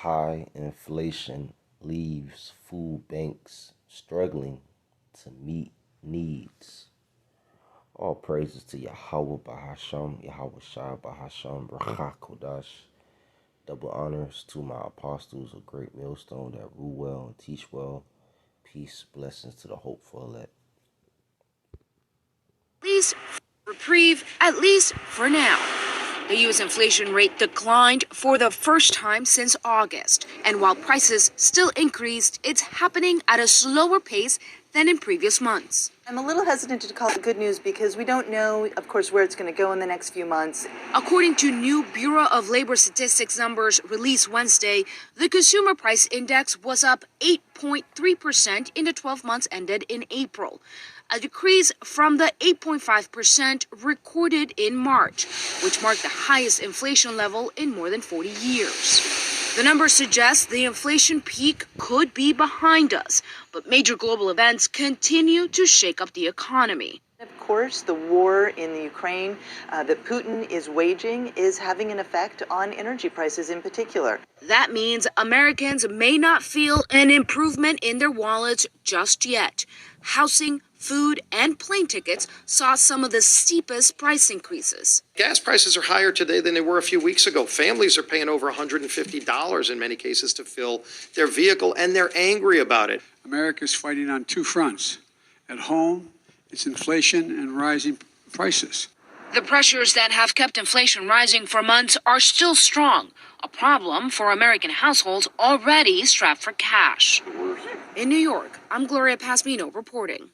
High inflation leaves food banks struggling to meet needs. All praises to Yahweh Bahasham, Yahweh Shai Bahasham, Brachah Kodash. Double honors to my apostles, a great millstone that rule well and teach well. Peace, blessings to the hopeful elect. Least reprieve, at least for now. The U.S. inflation rate declined for the first time since August. And while prices still increased, it's happening at a slower pace than in previous months. I'm a little hesitant to call it good news because we don't know, of course, where it's going to go in the next few months. According to new Bureau of Labor Statistics numbers released Wednesday, the consumer price index was up 8.3% in the 12 months ended in April, a decrease from the 8.5% recorded in March, which marked the highest inflation level in more than 40 years. The numbers suggest the inflation peak could be behind us, but major global events continue to shake up the economy. Of course, the war in the Ukraine that Putin is waging is having an effect on energy prices in particular. That means Americans may not feel an improvement in their wallets just yet. Housing, food, and plane tickets saw some of the steepest price increases. Gas prices are higher today than they were a few weeks ago. Families are paying over $150 in many cases to fill their vehicle, and they're angry about it. America's fighting on two fronts. At home, it's inflation and rising prices. The pressures that have kept inflation rising for months are still strong, a problem for American households already strapped for cash. In New York, I'm Gloria Pasmino reporting.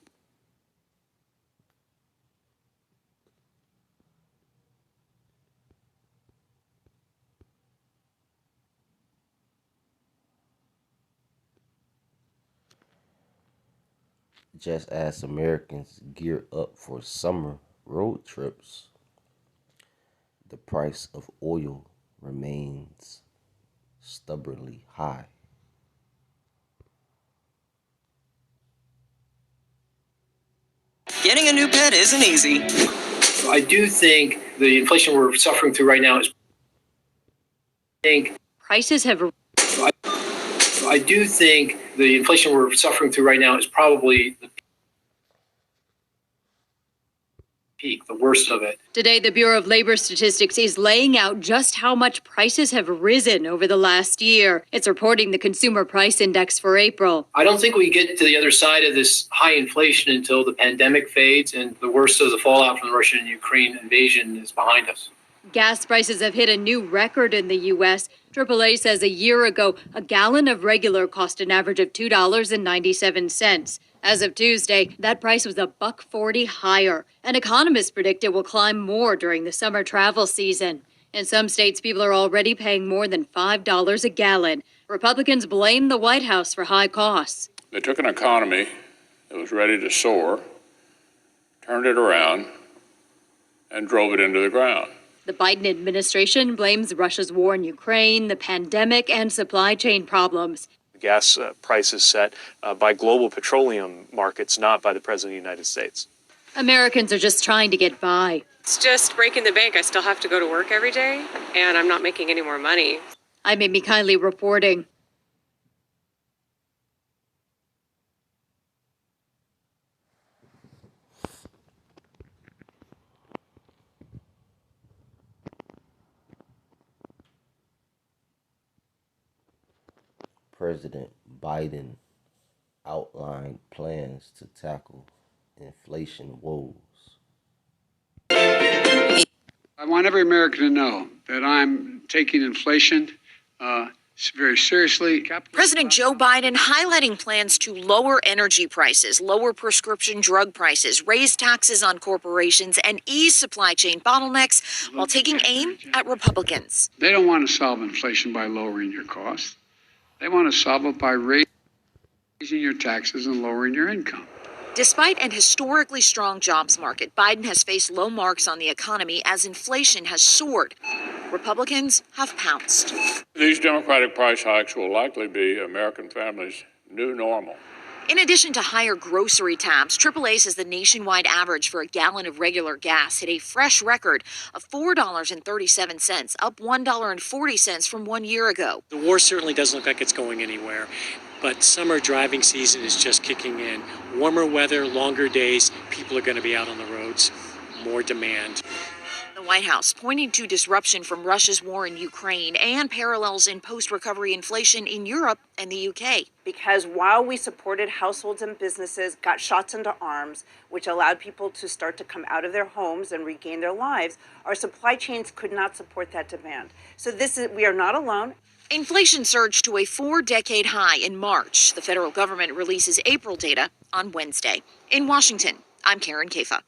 Just as Americans gear up for summer road trips, the price of oil remains stubbornly high. Getting a new pet isn't easy. I do think the inflation we're suffering through right now is. Prices have. I do think the inflation we're suffering through right now is probably the peak, the worst of it. Today, the Bureau of Labor Statistics is laying out just how much prices have risen over the last year. It's reporting the Consumer Price Index for April. I don't think we get to the other side of this high inflation until the pandemic fades and the worst of the fallout from the Russian and Ukraine invasion is behind us. Gas prices have hit a new record in the U.S. AAA says a year ago, a gallon of regular cost an average of $2.97. As of Tuesday, that price was $1.40 higher, and economists predict it will climb more during the summer travel season. In some states, people are already paying more than $5 a gallon. Republicans blame the White House for high costs. They took an economy that was ready to soar, turned it around, and drove it into the ground. The Biden administration blames Russia's war in Ukraine, the pandemic, and supply chain problems. Gas prices set by global petroleum markets, not by the President of the United States. Americans are just trying to get by. It's just breaking the bank. I still have to go to work every day, and I'm not making any more money. I'm Amy Kiley reporting. President Biden outlined plans to tackle inflation woes. I want every American to know that I'm taking inflation very seriously. President Joe Biden highlighting plans to lower energy prices, lower prescription drug prices, raise taxes on corporations, and ease supply chain bottlenecks while taking aim at Republicans. They don't want to solve inflation by lowering your costs. They want to solve it by raising your taxes and lowering your income. Despite an historically strong jobs market, Biden has faced low marks on the economy as inflation has soared. Republicans have pounced. These Democratic price hikes will likely be American families' new normal. In addition to higher grocery tabs, AAA says the nationwide average for a gallon of regular gas hit a fresh record of $4.37, up $1.40 from 1 year ago. The war certainly doesn't look like it's going anywhere, but summer driving season is just kicking in. Warmer weather, longer days, people are going to be out on the roads, more demand. The White House pointing to disruption from Russia's war in Ukraine and parallels in post-recovery inflation in Europe and the UK. Because while we supported households and businesses, got shots into arms, which allowed people to start to come out of their homes and regain their lives, our supply chains could not support that demand. So we are not alone. Inflation surged to a 4-decade high in March. The federal government releases April data on Wednesday. In Washington, I'm Karen Kafa.